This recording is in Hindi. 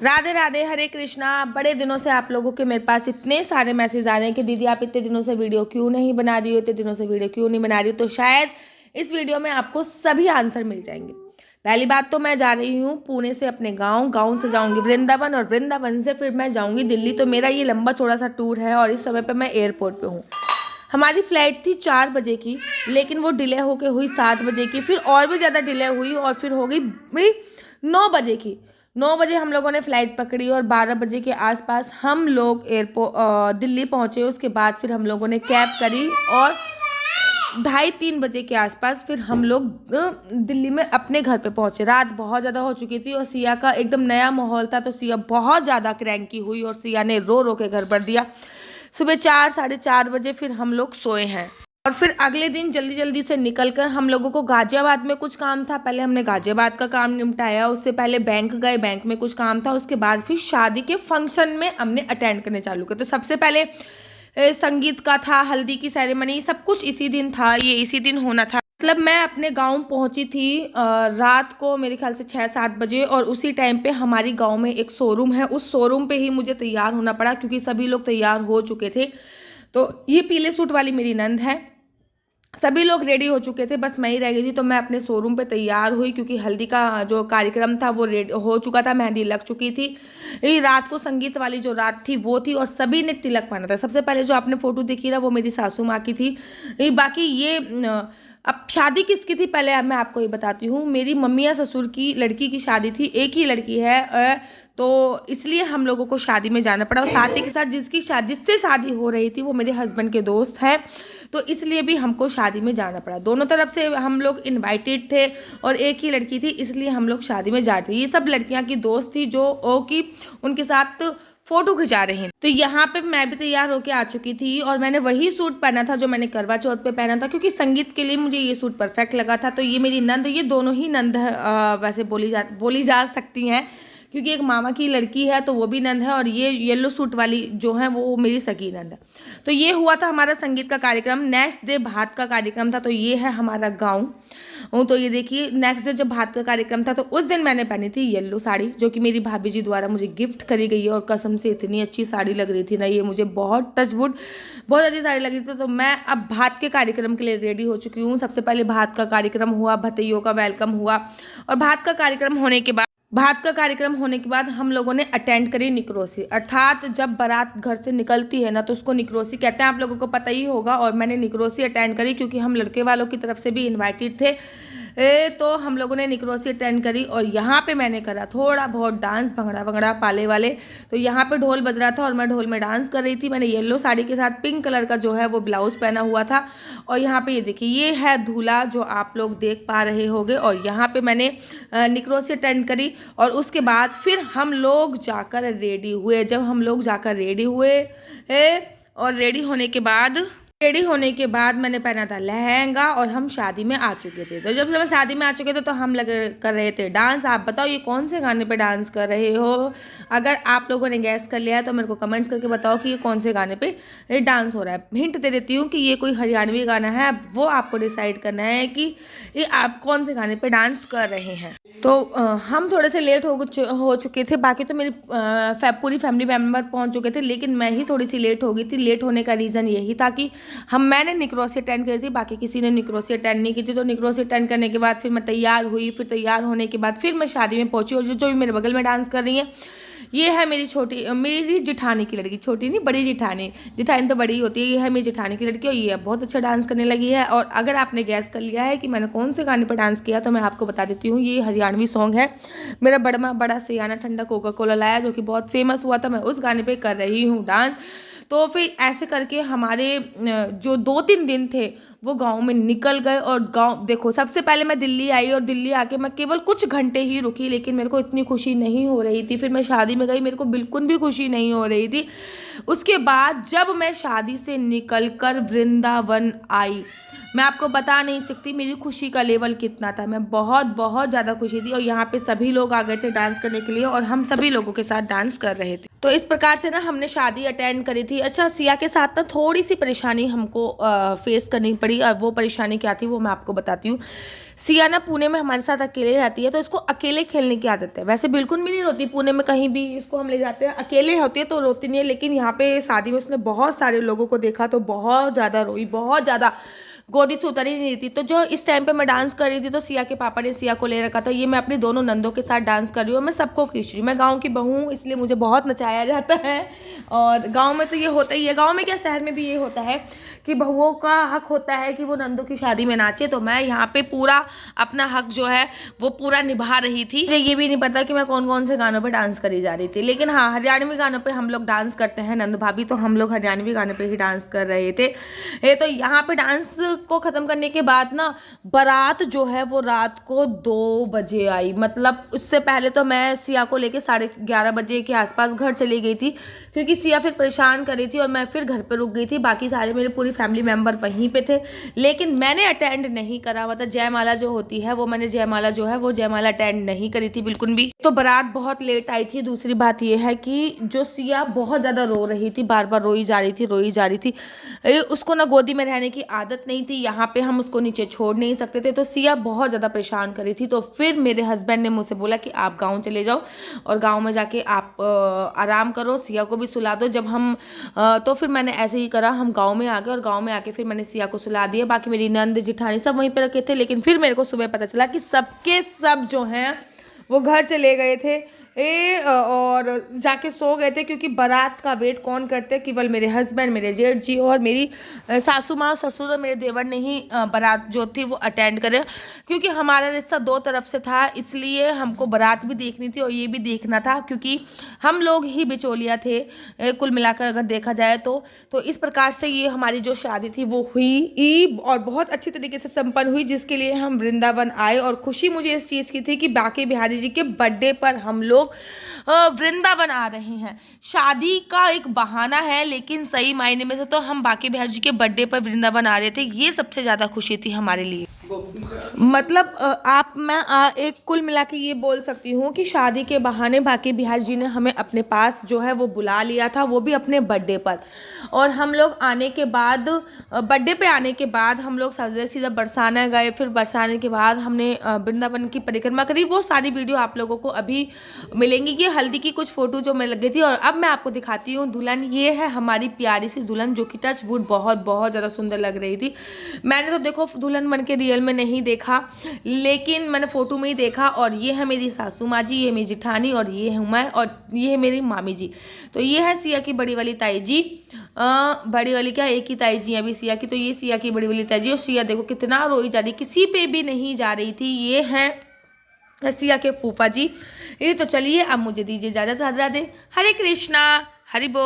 राधे राधे, हरे कृष्णा। बड़े दिनों से आप लोगों के मेरे पास इतने सारे मैसेज आ रहे हैं कि दीदी आप इतने दिनों से वीडियो क्यों नहीं बना रही हो, इतने दिनों से वीडियो क्यों नहीं बना रही हो। तो शायद इस वीडियो में आपको सभी आंसर मिल जाएंगे। पहली बात तो मैं जा रही हूँ पुणे से अपने गाँव, गाँव से जाऊँगी वृंदावन और वृंदावन से फिर मैं जाऊँगी दिल्ली। तो मेरा ये लंबा चौड़ा सा टूर है और इस समय पर मैं एयरपोर्ट पर हूँ। हमारी फ्लाइट थी 4 बजे की, लेकिन वो डिले होके हुई 7 बजे की, फिर और भी ज़्यादा डिले हुई और फिर हो गई 9 बजे की। 9 बजे हम लोगों ने फ़्लाइट पकड़ी और 12 बजे के आसपास हम लोग एयरपोर्ट दिल्ली पहुँचे। उसके बाद फिर हम लोगों ने कैब करी और 2:30-3 बजे के आसपास फिर हम लोग दिल्ली में अपने घर पे पहुँचे। रात बहुत ज़्यादा हो चुकी थी और सिया का एकदम नया माहौल था, तो सिया बहुत ज़्यादा क्रैंकी हुई और सिया ने रो रो के घर भर दिया। सुबह 4-4:30 बजे फिर हम लोग सोए हैं और फिर अगले दिन जल्दी जल्दी से निकलकर हम लोगों को गाजियाबाद में कुछ काम था। पहले हमने गाजियाबाद का काम निपटाया, उससे पहले बैंक गए, बैंक में कुछ काम था। उसके बाद फिर शादी के फंक्शन में हमने अटेंड करने चालू किया। तो सबसे पहले संगीत का था, हल्दी की सेरेमनी, सब कुछ इसी दिन था, ये इसी दिन होना था। मतलब मैं अपने गांव पहुंची थी रात को मेरे ख्याल से 6-7 बजे और उसी टाइम पे हमारी गांव में एक शोरूम है, उस शोरूम पे ही मुझे तैयार होना पड़ा क्योंकि सभी लोग तैयार हो चुके थे। तो ये पीले सूट वाली मेरी नंद है, सभी लोग रेडी हो चुके थे, बस मैं ही रह गई थी। तो मैं अपने शोरूम पे तैयार हुई क्योंकि हल्दी का जो कार्यक्रम था वो रेडी हो चुका था, मेहंदी लग चुकी थी। ये रात को संगीत वाली जो रात थी वो थी और सभी ने तिलक पहना था। सबसे पहले जो आपने फोटो देखी ना वो मेरी सासू माँ की थी। बाकी ये अब शादी किसकी थी पहले मैं आपको ये बताती हूँ। मेरी मम्मी या ससुर की लड़की की शादी थी, एक ही लड़की है, तो इसलिए हम लोगों को शादी में जाना पड़ा। और साथ ही के साथ जिससे शादी हो रही थी वो मेरे हस्बैंड के दोस्त हैं, तो इसलिए भी हमको शादी में जाना पड़ा। दोनों तरफ से हम लोग इनवाइटेड थे और एक ही लड़की थी, इसलिए हम लोग शादी में जा रहे थे। ये सब लड़कियां की दोस्त थी जो कि उनके साथ फोटो खिंचा रही हैं। तो यहाँ पे मैं भी तैयार होके आ चुकी थी और मैंने वही सूट पहना था जो मैंने करवा चौथ पे पहना था, क्योंकि संगीत के लिए मुझे ये सूट परफेक्ट लगा था। तो ये मेरी नंद, ये दोनों ही नंद वैसे बोली जा सकती हैं क्योंकि एक मामा की लड़की है तो वो भी नंद है और ये येलो सूट वाली जो है वो मेरी सगी नंद है। तो ये हुआ था हमारा संगीत का कार्यक्रम। नेक्स्ट डे भात का कार्यक्रम था, तो ये है हमारा गाँव। तो ये देखिए नेक्स्ट डे जब भात का कार्यक्रम था तो उस दिन मैंने पहनी थी येलो साड़ी, जो कि मेरी भाभी जी द्वारा मुझे गिफ्ट करी गई है और कसम से इतनी अच्छी साड़ी लग रही थी ना, ये मुझे बहुत टचवुड बहुत अच्छी साड़ी लग रही थी। तो मैं अब भात के कार्यक्रम के लिए रेडी हो चुकी हूँ। सबसे पहले भात का कार्यक्रम हुआ, भतैयों का वेलकम हुआ और भात का कार्यक्रम होने के बाद हम लोगों ने अटेंड करी निकरोसी। अर्थात जब बारात घर से निकलती है ना तो उसको निकरोसी कहते हैं, आप लोगों को पता ही होगा। और मैंने निकरोसी अटेंड करी क्योंकि हम लड़के वालों की तरफ से भी इनवाइटेड थे। तो हम लोगों ने निकरोसी अटेंड करी और यहाँ पे मैंने करा थोड़ा बहुत डांस, भंगड़ा भंगड़ा पाले वाले। तो यहाँ पे ढोल बज रहा था और मैं ढोल में डांस कर रही थी। मैंने येलो साड़ी के साथ पिंक कलर का जो है वो ब्लाउज पहना हुआ था। और यहाँ पे ये देखिए, ये है दूल्हा जो आप लोग देख पा रहे होंगे। और यहाँ पे मैंने निकरोसी अटेंड करी और उसके बाद फिर हम लोग जाकर रेडी हुए। जब हम लोग जाकर रेडी हुए और रेडी होने के बाद मैंने पहना था लहंगा और हम शादी में आ चुके थे। तो जब हम शादी में आ चुके थे तो हम कर रहे थे डांस। आप बताओ ये कौन से गाने पे डांस कर रहे हो? अगर आप लोगों ने गैस कर लिया है तो मेरे को कमेंट्स करके बताओ कि ये कौन से गाने पे डांस हो रहा है। हिंट दे देती हूँ कि ये कोई हरियाणवी गाना है, वो आपको डिसाइड करना है कि ये आप कौन से गाने पे डांस कर रहे हैं। तो हम थोड़े से लेट हो चुके थे, बाकी तो मेरी पूरी फैमिली मेम्बर पहुंच चुके थे, लेकिन मैं ही थोड़ी सी लेट हो गई थी। लेट होने का रीज़न यही था कि मैंने निकरोसी अटेंड करी थी, बाकी किसी ने निकरोसी अटेंड नहीं की थी। तो निकरोसी अटेंड करने के बाद फिर मैं तैयार हुई, फिर तैयार होने के बाद फिर मैं शादी में पहुंची। और जो भी मेरे बगल में डांस कर रही है ये है मेरी जिठानी की लड़की, छोटी नहीं बड़ी जिठानी तो बड़ी होती है। ये है मेरी जिठानी की लड़की और ये बहुत अच्छा डांस करने लगी है। और अगर आपने गैस कर लिया है कि मैंने कौन से गाने पर डांस किया तो मैं आपको बता देती हूँ, ये हरियाणवी सॉन्ग है, मेरा बड़ा सियाना ठंडा कोका कोला लाया, जो कि बहुत फेमस हुआ था। मैं उस गाने पर कर रही हूँ डांस। तो फिर ऐसे करके हमारे जो 2-3 दिन थे वो गांव में निकल गए। और गांव देखो, सबसे पहले मैं दिल्ली आई और दिल्ली आके मैं केवल कुछ घंटे ही रुकी, लेकिन मेरे को इतनी खुशी नहीं हो रही थी। फिर मैं शादी में गई, मेरे को बिल्कुल भी खुशी नहीं हो रही थी। उसके बाद जब मैं शादी से निकलकर वृंदावन आई, मैं आपको बता नहीं सकती मेरी खुशी का लेवल कितना था। मैं बहुत बहुत ज़्यादा खुशी थी और यहाँ पे सभी लोग आ गए थे डांस करने के लिए और हम सभी लोगों के साथ डांस कर रहे थे। तो इस प्रकार से ना हमने शादी अटेंड करी थी। अच्छा, सिया के साथ ना थोड़ी सी परेशानी हमको फेस करनी पड़ी, और वो परेशानी क्या थी वो मैं आपको बताती हूँ। सिया ना पुणे में हमारे साथ अकेले रहती है, तो इसको अकेले खेलने की आदत है। वैसे बिल्कुल भी नहीं रोती, पुणे में कहीं भी इसको हम ले जाते हैं अकेले होती है तो रोती नहीं है, लेकिन यहाँ पे शादी में उसने बहुत सारे लोगों को देखा तो बहुत ज़्यादा रोई, बहुत ज़्यादा, गोदी से उतर ही नहीं थी। तो जो इस टाइम पे मैं डांस कर रही थी तो सिया के पापा ने सिया को ले रखा था। ये मैं अपनी दोनों नंदों के साथ डांस कर रही हूँ और मैं सबको खींच रही हूँ। मैं गाँव की बहू हूँ, इसलिए मुझे बहुत नचाया जाता है। और गाँव में तो ये होता ही है, गाँव में क्या शहर में भी ये होता है कि बहुओं का हक होता है कि वो नंदों की शादी में नाचे। तो मैं यहाँ पे पूरा अपना हक जो है वो पूरा निभा रही थी। मुझे ये भी नहीं पता कि मैं कौन कौन से गानों पे डांस करी जा रही थी, लेकिन हाँ, हरियाणवी गानों पे हम लोग डांस करते हैं नंद भाभी, तो हम लोग हरियाणवी गाने पे ही डांस कर रहे थे। तो यहाँ पे डांस को ख़त्म करने के बाद ना बारात जो है वो रात को 2 बजे आई। मतलब उससे पहले तो मैं सिया को लेके 11:30 बजे के आसपास घर चली गई थी, क्योंकि सिया फिर परेशान कर रही थी और मैं फिर घर पे रुक गई थी। बाकी सारे मेरे पूरी फैमिली मेम्बर वहीं पे थे, लेकिन मैंने अटेंड नहीं करा। मतलब जयमाला जो होती है वो मैंने जयमाला जो है वो जयमाला अटेंड नहीं करी थी बिल्कुल भी। तो बारात बहुत लेट आई थी। दूसरी बात ये है कि जो सिया बहुत ज़्यादा रो रही थी, बार बार रोई जा रही थी। उसको ना गोदी में रहने की आदत नहीं थी, यहाँ पे हम उसको नीचे छोड़ नहीं सकते थे, तो सिया बहुत ज़्यादा परेशान कर रही थी। तो फिर मेरे हस्बैंड ने मुझसे बोला कि आप गाँव चले जाओ और गाँव में जाके आप आराम करो, सिया को भी सुला दो। जब हम तो फिर मैंने ऐसे ही करा, हम गाँव में आ गए और गाँव में आके फिर मैंने सिया को सुला दिया। बाकी मेरी नंद जिठानी सब वहीं पर रखे थे, लेकिन फिर मेरे को सुबह पता चला कि सबके सब जो हैं वो घर चले गए थे और जाके सो गए थे, क्योंकि बारात का वेट कौन करते हैं, केवल मेरे हस्बैंड, मेरे जेठ जी और मेरी सासू माँ, ससुर और मेरे देवर ने ही बारात जो थी वो अटेंड करे। क्योंकि हमारा रिश्ता 2 तरफ से था, इसलिए हमको बारात भी देखनी थी और ये भी देखना था, क्योंकि हम लोग ही बिचौलिया थे कुल मिलाकर अगर देखा जाए तो इस प्रकार से ये हमारी जो शादी थी वो हुई और बहुत अच्छी तरीके से संपन्न हुई, जिसके लिए हम वृंदावन आए। और खुशी मुझे इस चीज़ की थी कि बांके बिहारी जी के बर्थडे पर हम लोग वृंदावन आ रहे हैं। शादी का एक बहाना है, लेकिन सही मायने में से तो हम बांके बिहारी जी के बर्थडे पर वृंदावन आ रहे थे। ये सबसे ज़्यादा खुशी थी हमारे लिए। मतलब मैं एक कुल मिला के ये बोल सकती हूँ कि शादी के बहाने बांके बिहारी जी ने हमें अपने पास जो है वो बुला लिया था, वो भी अपने बर्थडे पर। और हम लोग आने के बाद, बर्थडे पे आने के बाद हम लोग सीधा बरसाना गए। फिर बरसाने के बाद हमने वृंदावन की परिक्रमा करी। वो सारी वीडियो आप लोगों को अभी मिलेंगी। कि हल्दी की कुछ फोटो जो मैं लग गई थी। और अब मैं आपको दिखाती हूँ दुल्हन। ये है हमारी प्यारी सी दुल्हन, जो कि टच वुड बहुत बहुत ज़्यादा सुंदर लग रही थी। मैंने तो देखो दुल्हन बन के रियल में नहीं देखा, लेकिन मैंने फोटो में ही देखा। और ये है मेरी सासू माँ जी, ये मेरी जिठानी, और ये हूँ मैं, और ये है मेरी मामी जी। तो ये है सिया की बड़ी वाली ताई जी। बड़ी वाली क्या, एक ही ताई जी अभी सिया की। तो ये सिया की बड़ी वाली ताई जी। और सिया देखो कितना रोई जा रही, किसी पे भी नहीं जा रही थी। ये है सिया के फूफा जी। ये तो चलिए अब मुझे दीजिए इजाजत। राधे राधे, हरे कृष्णा, हरि बोल।